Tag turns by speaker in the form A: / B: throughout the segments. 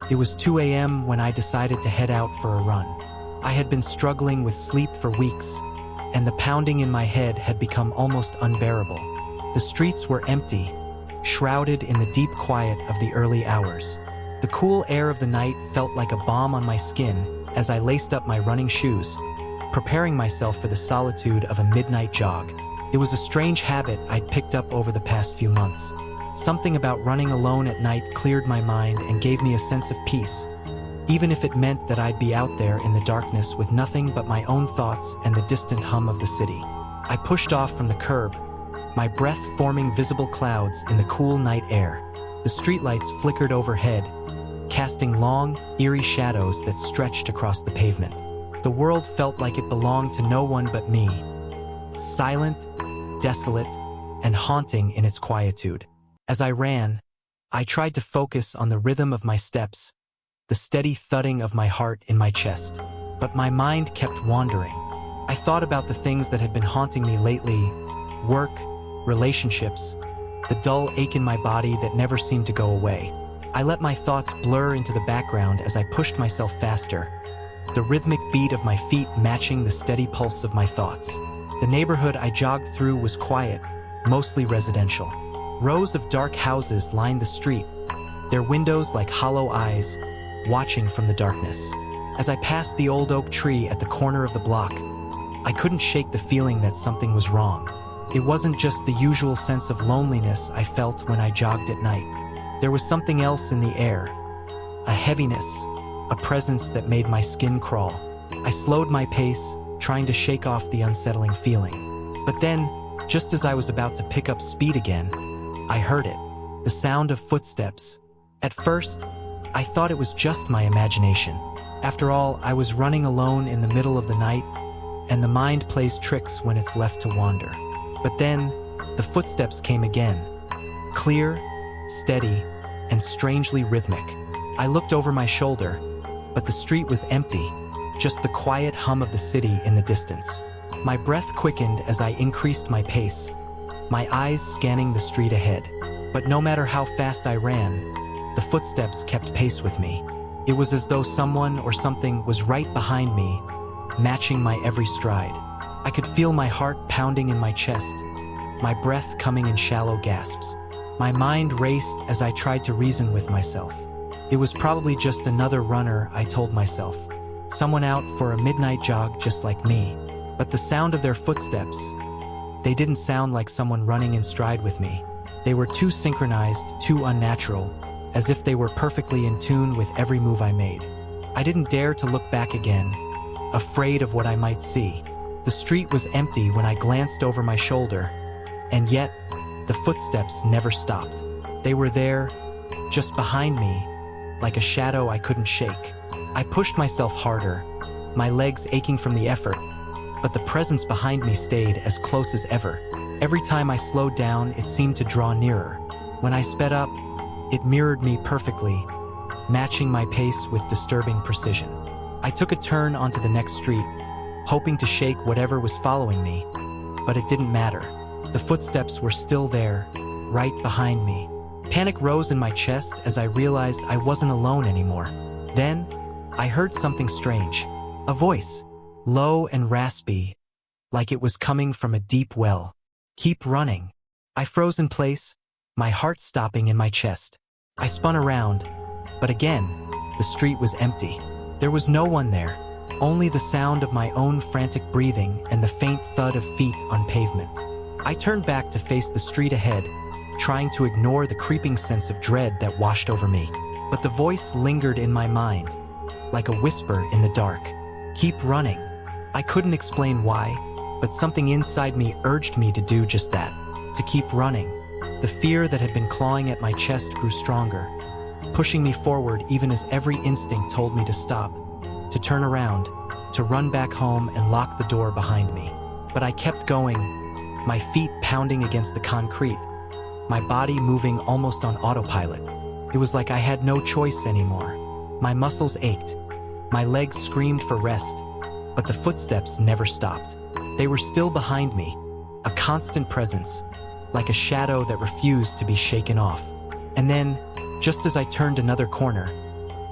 A: It was 2 a.m. when I decided to head out for a run. I had been struggling with sleep for weeks, and the pounding in my head had become almost unbearable. The streets were empty, shrouded in the deep quiet of the early hours. The cool air of the night felt like a balm on my skin as I laced up my running shoes, preparing myself for the solitude of a midnight jog. It was a strange habit I'd picked up over the past few months. Something about running alone at night cleared my mind and gave me a sense of peace, even if it meant that I'd be out there in the darkness with nothing but my own thoughts and the distant hum of the city. I pushed off from the curb, my breath forming visible clouds in the cool night air. The streetlights flickered overhead, casting long, eerie shadows that stretched across the pavement. The world felt like it belonged to no one but me, silent, desolate, and haunting in its quietude. As I ran, I tried to focus on the rhythm of my steps, the steady thudding of my heart in my chest. But my mind kept wandering. I thought about the things that had been haunting me lately: work, relationships, the dull ache in my body that never seemed to go away. I let my thoughts blur into the background as I pushed myself faster, the rhythmic beat of my feet matching the steady pulse of my thoughts. The neighborhood I jogged through was quiet, mostly residential. Rows of dark houses lined the street, their windows like hollow eyes, watching from the darkness. As I passed the old oak tree at the corner of the block, I couldn't shake the feeling that something was wrong. It wasn't just the usual sense of loneliness I felt when I jogged at night. There was something else in the air, a heaviness, a presence that made my skin crawl. I slowed my pace, trying to shake off the unsettling feeling. But then, just as I was about to pick up speed again, I heard it, the sound of footsteps. At first, I thought it was just my imagination. After all, I was running alone in the middle of the night, and the mind plays tricks when it's left to wander. But then, the footsteps came again, clear, steady, and strangely rhythmic. I looked over my shoulder, but the street was empty, just the quiet hum of the city in the distance. My breath quickened as I increased my pace, my eyes scanning the street ahead. But no matter how fast I ran, the footsteps kept pace with me. It was as though someone or something was right behind me, matching my every stride. I could feel my heart pounding in my chest, my breath coming in shallow gasps. My mind raced as I tried to reason with myself. It was probably just another runner, I told myself. Someone out for a midnight jog just like me. But the sound of their footsteps, they didn't sound like someone running in stride with me. They were too synchronized, too unnatural, as if they were perfectly in tune with every move I made. I didn't dare to look back again, afraid of what I might see. The street was empty when I glanced over my shoulder, and yet, the footsteps never stopped. They were there, just behind me, like a shadow I couldn't shake. I pushed myself harder, my legs aching from the effort, but the presence behind me stayed as close as ever. Every time I slowed down, it seemed to draw nearer. When I sped up, it mirrored me perfectly, matching my pace with disturbing precision. I took a turn onto the next street, hoping to shake whatever was following me, but it didn't matter. The footsteps were still there, right behind me. Panic rose in my chest as I realized I wasn't alone anymore. Then, I heard something strange. A voice, low and raspy, like it was coming from a deep well. "Keep running." I froze in place, my heart stopping in my chest. I spun around, but again, the street was empty. There was no one there, only the sound of my own frantic breathing and the faint thud of feet on pavement. I turned back to face the street ahead, trying to ignore the creeping sense of dread that washed over me. But the voice lingered in my mind, like a whisper in the dark. "Keep running." I couldn't explain why, but something inside me urged me to do just that, to keep running. The fear that had been clawing at my chest grew stronger, pushing me forward even as every instinct told me to stop, to turn around, to run back home and lock the door behind me. But I kept going, my feet pounding against the concrete, my body moving almost on autopilot. It was like I had no choice anymore. My muscles ached, my legs screamed for rest, but the footsteps never stopped. They were still behind me, a constant presence, like a shadow that refused to be shaken off. And then, just as I turned another corner,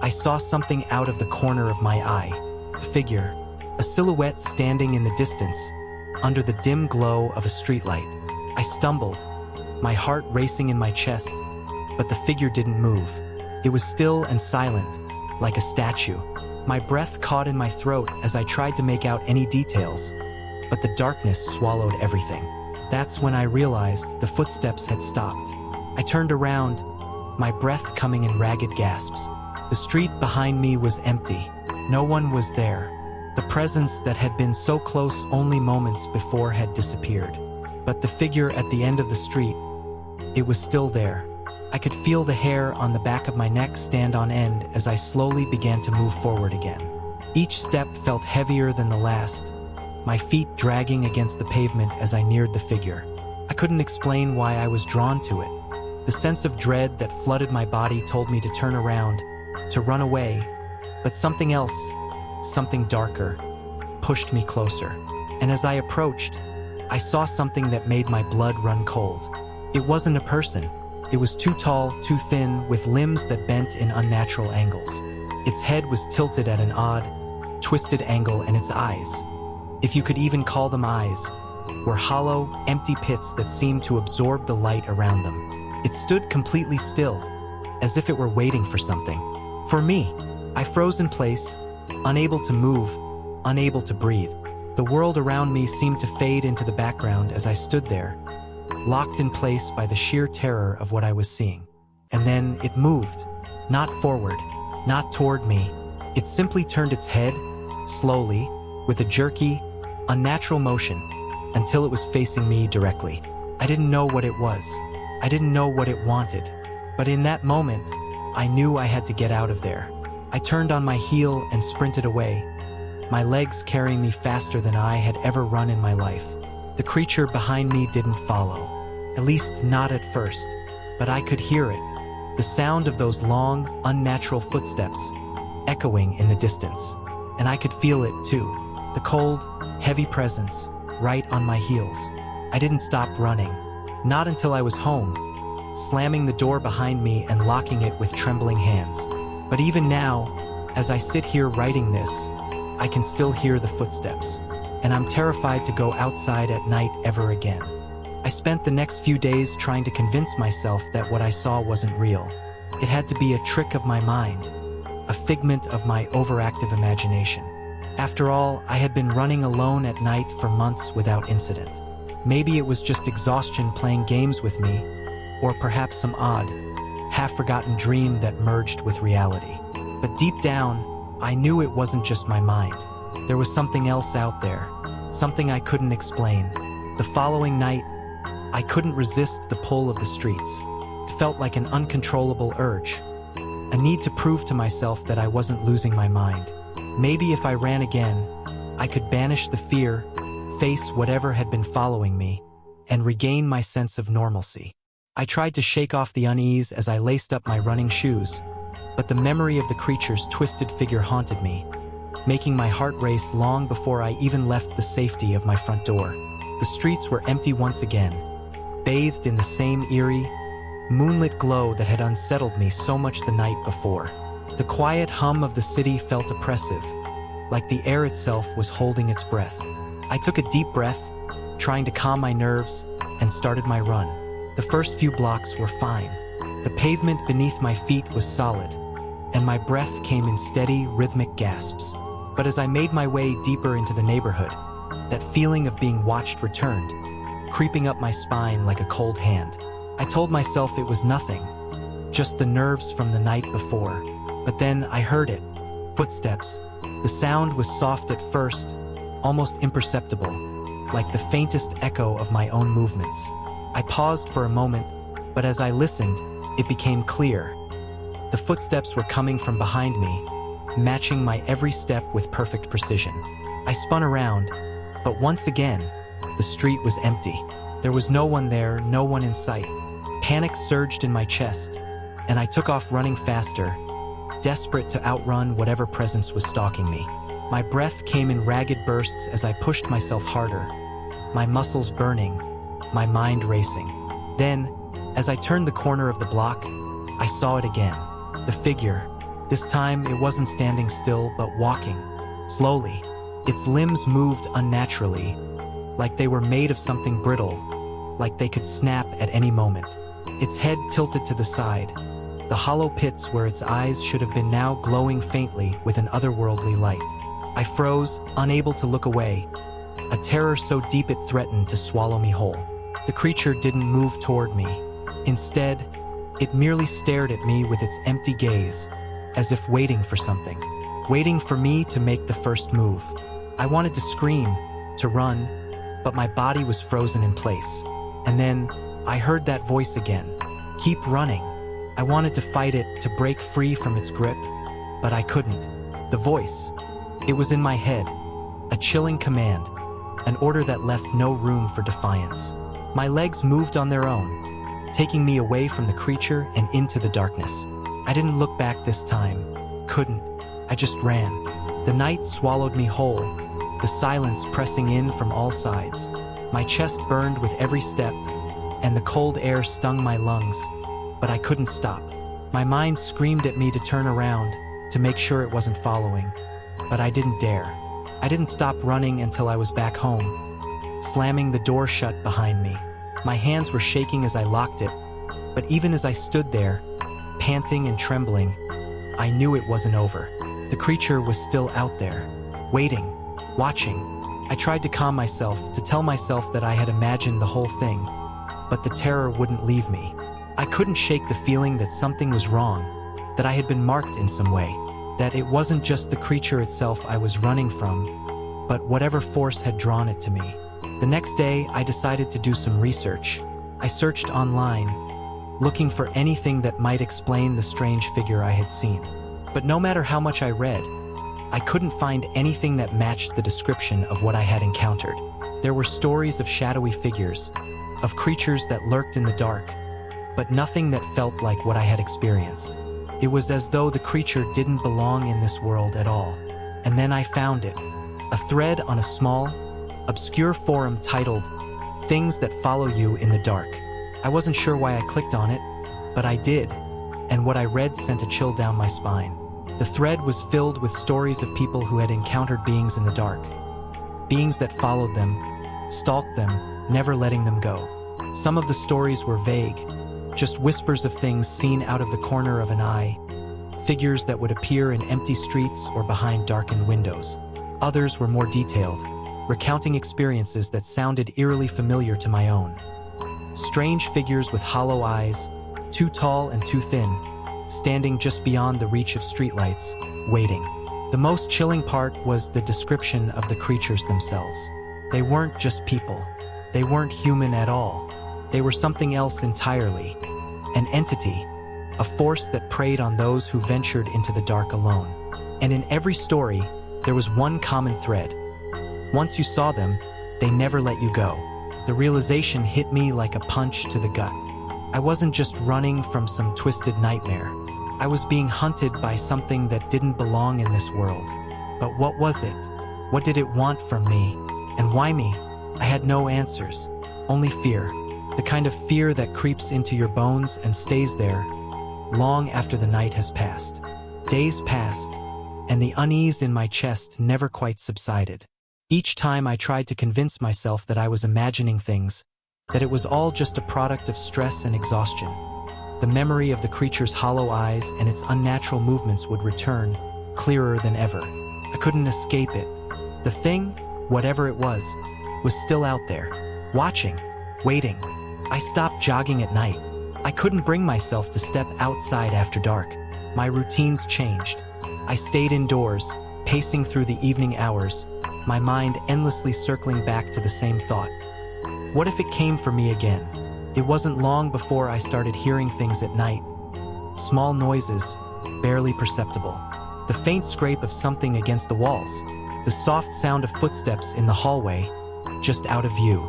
A: I saw something out of the corner of my eye. A figure, a silhouette standing in the distance, under the dim glow of a streetlight. I stumbled, my heart racing in my chest, but the figure didn't move. It was still and silent, like a statue. My breath caught in my throat as I tried to make out any details, but the darkness swallowed everything. That's when I realized the footsteps had stopped. I turned around, my breath coming in ragged gasps. The street behind me was empty. No one was there. The presence that had been so close only moments before had disappeared. But the figure at the end of the street, it was still there. I could feel the hair on the back of my neck stand on end as I slowly began to move forward again. Each step felt heavier than the last, my feet dragging against the pavement as I neared the figure. I couldn't explain why I was drawn to it. The sense of dread that flooded my body told me to turn around, to run away, but something else, something darker, pushed me closer. And as I approached, I saw something that made my blood run cold. It wasn't a person. It was too tall, too thin, with limbs that bent in unnatural angles. Its head was tilted at an odd, twisted angle, and its eyes, if you could even call them eyes, were hollow, empty pits that seemed to absorb the light around them. It stood completely still, as if it were waiting for something. For me, I froze in place, unable to move, unable to breathe. The world around me seemed to fade into the background as I stood there, locked in place by the sheer terror of what I was seeing. And then it moved, not forward, not toward me. It simply turned its head, slowly, with a jerky, unnatural motion, until it was facing me directly. I didn't know what it was. I didn't know what it wanted. But in that moment, I knew I had to get out of there. I turned on my heel and sprinted away, my legs carrying me faster than I had ever run in my life. The creature behind me didn't follow, at least not at first, but I could hear it, the sound of those long, unnatural footsteps, echoing in the distance. And I could feel it too, the cold, heavy presence, right on my heels. I didn't stop running, not until I was home, slamming the door behind me and locking it with trembling hands. But even now, as I sit here writing this, I can still hear the footsteps, and I'm terrified to go outside at night ever again. I spent the next few days trying to convince myself that what I saw wasn't real. It had to be a trick of my mind, a figment of my overactive imagination. After all, I had been running alone at night for months without incident. Maybe it was just exhaustion playing games with me, or perhaps some odd, half-forgotten dream that merged with reality. But deep down, I knew it wasn't just my mind. There was something else out there, something I couldn't explain. The following night, I couldn't resist the pull of the streets. It felt like an uncontrollable urge, a need to prove to myself that I wasn't losing my mind. Maybe if I ran again, I could banish the fear, face whatever had been following me, and regain my sense of normalcy. I tried to shake off the unease as I laced up my running shoes, but the memory of the creature's twisted figure haunted me, making my heart race long before I even left the safety of my front door. The streets were empty once again, bathed in the same eerie, moonlit glow that had unsettled me so much the night before. The quiet hum of the city felt oppressive, like the air itself was holding its breath. I took a deep breath, trying to calm my nerves, and started my run. The first few blocks were fine. The pavement beneath my feet was solid, and my breath came in steady, rhythmic gasps. But as I made my way deeper into the neighborhood, that feeling of being watched returned, creeping up my spine like a cold hand. I told myself it was nothing, just the nerves from the night before. But then I heard it, footsteps. The sound was soft at first, almost imperceptible, like the faintest echo of my own movements. I paused for a moment, but as I listened, it became clear. The footsteps were coming from behind me, matching my every step with perfect precision. I spun around, but once again, the street was empty. There was no one there, no one in sight. Panic surged in my chest, and I took off running faster, desperate to outrun whatever presence was stalking me. My breath came in ragged bursts as I pushed myself harder, my muscles burning, my mind racing. Then, as I turned the corner of the block, I saw it again. The figure, This time, it wasn't standing still, but walking, slowly. Its limbs moved unnaturally, like they were made of something brittle, like they could snap at any moment. Its head tilted to the side, the hollow pits where its eyes should have been now glowing faintly with an otherworldly light. I froze, unable to look away, a terror so deep it threatened to swallow me whole. The creature didn't move toward me. Instead, it merely stared at me with its empty gaze, as if waiting for something, waiting for me to make the first move. I wanted to scream, to run, but my body was frozen in place. And then, I heard that voice again. Keep running. I wanted to fight it, to break free from its grip, but I couldn't. The voice. It was in my head. A chilling command. An order that left no room for defiance. My legs moved on their own, taking me away from the creature and into the darkness. I didn't look back this time. Couldn't. I just ran. The night swallowed me whole, the silence pressing in from all sides. My chest burned with every step, and the cold air stung my lungs, but I couldn't stop. My mind screamed at me to turn around, to make sure it wasn't following, but I didn't dare. I didn't stop running until I was back home, slamming the door shut behind me. My hands were shaking as I locked it, but even as I stood there, panting and trembling, I knew it wasn't over. The creature was still out there, waiting, watching. I tried to calm myself, to tell myself that I had imagined the whole thing, but the terror wouldn't leave me. I couldn't shake the feeling that something was wrong, that I had been marked in some way, that it wasn't just the creature itself I was running from, but whatever force had drawn it to me. The next day, I decided to do some research. I searched online, looking for anything that might explain the strange figure I had seen. But no matter how much I read, I couldn't find anything that matched the description of what I had encountered. There were stories of shadowy figures, of creatures that lurked in the dark, but nothing that felt like what I had experienced. It was as though the creature didn't belong in this world at all. And then I found it, a thread on a small, obscure forum titled, "Things That Follow You in the Dark." I wasn't sure why I clicked on it, but I did, and what I read sent a chill down my spine. The thread was filled with stories of people who had encountered beings in the dark, beings that followed them, stalked them, never letting them go. Some of the stories were vague, just whispers of things seen out of the corner of an eye, figures that would appear in empty streets or behind darkened windows. Others were more detailed, recounting experiences that sounded eerily familiar to my own. Strange figures with hollow eyes, too tall and too thin, standing just beyond the reach of streetlights, waiting. The most chilling part was the description of the creatures themselves. They weren't just people. They weren't human at all. They were something else entirely. An entity, a force that preyed on those who ventured into the dark alone. And in every story, there was one common thread. Once you saw them, they never let you go. The realization hit me like a punch to the gut. I wasn't just running from some twisted nightmare. I was being hunted by something that didn't belong in this world. But what was it? What did it want from me? And why me? I had no answers, only fear. The kind of fear that creeps into your bones and stays there long after the night has passed. Days passed, and the unease in my chest never quite subsided. Each time I tried to convince myself that I was imagining things, that it was all just a product of stress and exhaustion. The memory of the creature's hollow eyes and its unnatural movements would return, clearer than ever. I couldn't escape it. The thing, whatever it was still out there, watching, waiting. I stopped jogging at night. I couldn't bring myself to step outside after dark. My routines changed. I stayed indoors, pacing through the evening hours, my mind endlessly circling back to the same thought. What if it came for me again? It wasn't long before I started hearing things at night. Small noises, barely perceptible. The faint scrape of something against the walls. The soft sound of footsteps in the hallway, just out of view.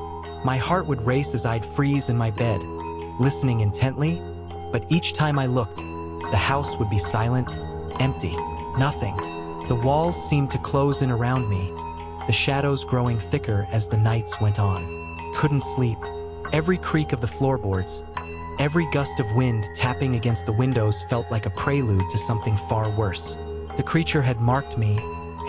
A: My heart would race as I'd freeze in my bed, listening intently, but each time I looked, the house would be silent, empty, nothing. The walls seemed to close in around me, the shadows growing thicker as the nights went on. Couldn't sleep. Every creak of the floorboards, Every gust of wind tapping against the windows felt like a prelude to something far worse. The creature had marked me,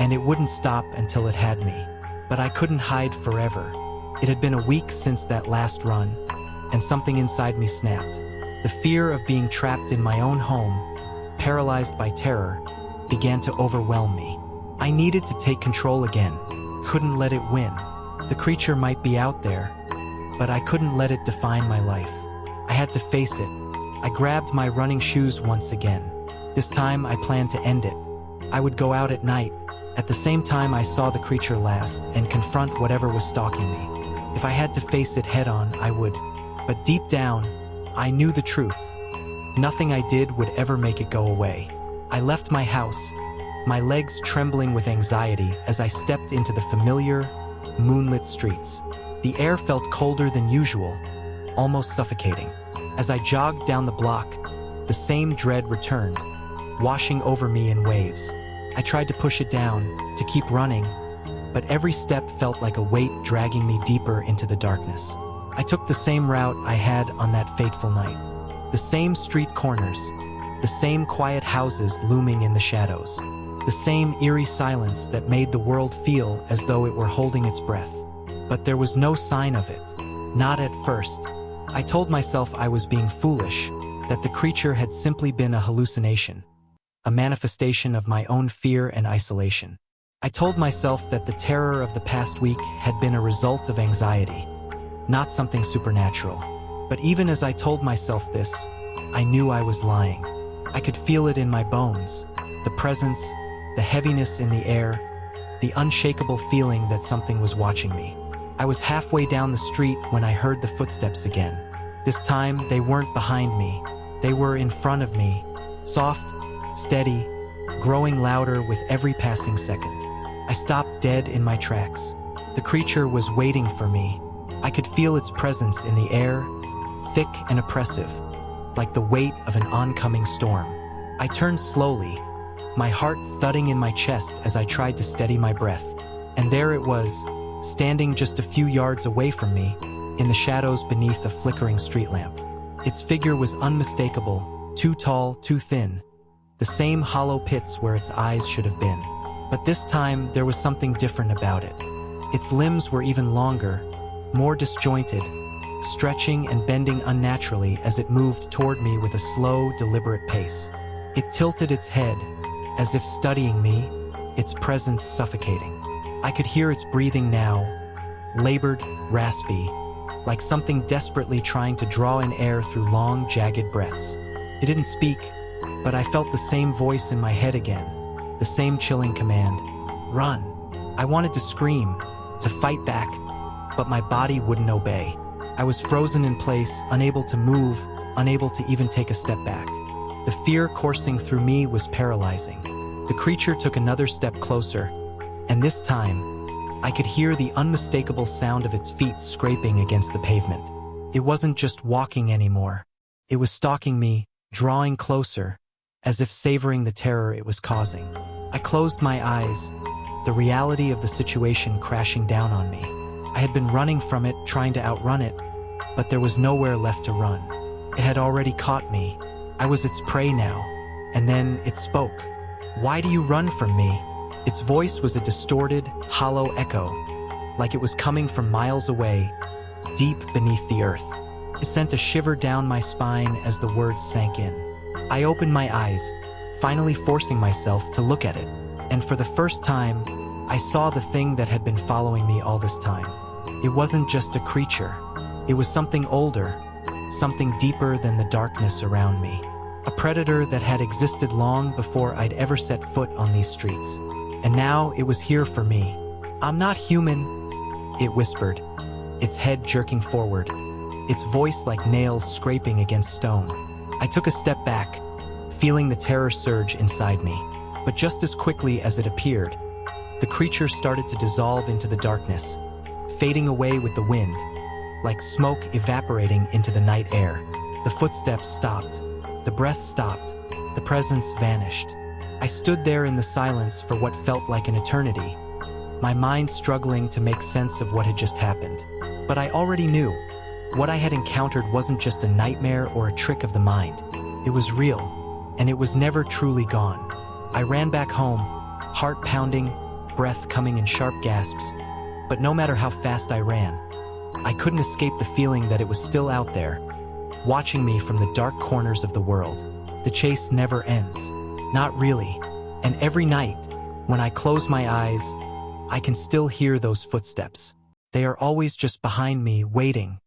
A: and it wouldn't stop until it had me. But I couldn't hide forever. It had been a week since that last run, and something inside me snapped. The fear of being trapped in my own home, paralyzed by terror, began to overwhelm me. I needed to take control again, couldn't let it win. The creature might be out there, but I couldn't let it define my life. I had to face it. I grabbed my running shoes once again. This time I planned to end it. I would go out at night. At the same time I saw the creature last and confront whatever was stalking me. If I had to face it head-on, I would. But deep down, I knew the truth. Nothing I did would ever make it go away. I left my house, my legs trembling with anxiety as I stepped into the familiar, moonlit streets. The air felt colder than usual, almost suffocating. As I jogged down the block, the same dread returned, washing over me in waves. I tried to push it down, to keep running, but every step felt like a weight dragging me deeper into the darkness. I took the same route I had on that fateful night. The same street corners, the same quiet houses looming in the shadows, the same eerie silence that made the world feel as though it were holding its breath. But there was no sign of it, not at first. I told myself I was being foolish, that the creature had simply been a hallucination, a manifestation of my own fear and isolation. I told myself that the terror of the past week had been a result of anxiety, not something supernatural. But even as I told myself this, I knew I was lying. I could feel it in my bones, the presence, the heaviness in the air, the unshakable feeling that something was watching me. I was halfway down the street when I heard the footsteps again. This time, they weren't behind me. They were in front of me, soft, steady, growing louder with every passing second. I stopped dead in my tracks. The creature was waiting for me. I could feel its presence in the air, thick and oppressive, like the weight of an oncoming storm. I turned slowly, my heart thudding in my chest as I tried to steady my breath. And there it was, standing just a few yards away from me, in the shadows beneath a flickering street lamp. Its figure was unmistakable, too tall, too thin, the same hollow pits where its eyes should have been. But this time, there was something different about it. Its limbs were even longer, more disjointed, stretching and bending unnaturally as it moved toward me with a slow, deliberate pace. It tilted its head, as if studying me, its presence suffocating. I could hear its breathing now, labored, raspy, like something desperately trying to draw in air through long, jagged breaths. It didn't speak, but I felt the same voice in my head again, the same chilling command, "Run." I wanted to scream, to fight back, but my body wouldn't obey. I was frozen in place, unable to move, unable to even take a step back. The fear coursing through me was paralyzing. The creature took another step closer, and this time, I could hear the unmistakable sound of its feet scraping against the pavement. It wasn't just walking anymore. It was stalking me, drawing closer, as if savoring the terror it was causing. I closed my eyes, the reality of the situation crashing down on me. I had been running from it, trying to outrun it, but there was nowhere left to run. It had already caught me. I was its prey now. And then it spoke. "Why do you run from me?" Its voice was a distorted, hollow echo, like it was coming from miles away, deep beneath the earth. It sent a shiver down my spine as the words sank in. I opened my eyes, finally forcing myself to look at it. And for the first time, I saw the thing that had been following me all this time. It wasn't just a creature. It was something older, something deeper than the darkness around me. A predator that had existed long before I'd ever set foot on these streets. And now it was here for me. "I'm not human," it whispered, its head jerking forward, its voice like nails scraping against stone. I took a step back, feeling the terror surge inside me. But just as quickly as it appeared, the creature started to dissolve into the darkness, fading away with the wind, like smoke evaporating into the night air. The footsteps stopped, the breath stopped, the presence vanished. I stood there in the silence for what felt like an eternity, my mind struggling to make sense of what had just happened. But I already knew. What I had encountered wasn't just a nightmare or a trick of the mind. It was real, and it was never truly gone. I ran back home, heart pounding, breath coming in sharp gasps. But no matter how fast I ran, I couldn't escape the feeling that it was still out there, watching me from the dark corners of the world. The chase never ends. Not really. And every night, when I close my eyes, I can still hear those footsteps. They are always just behind me, waiting,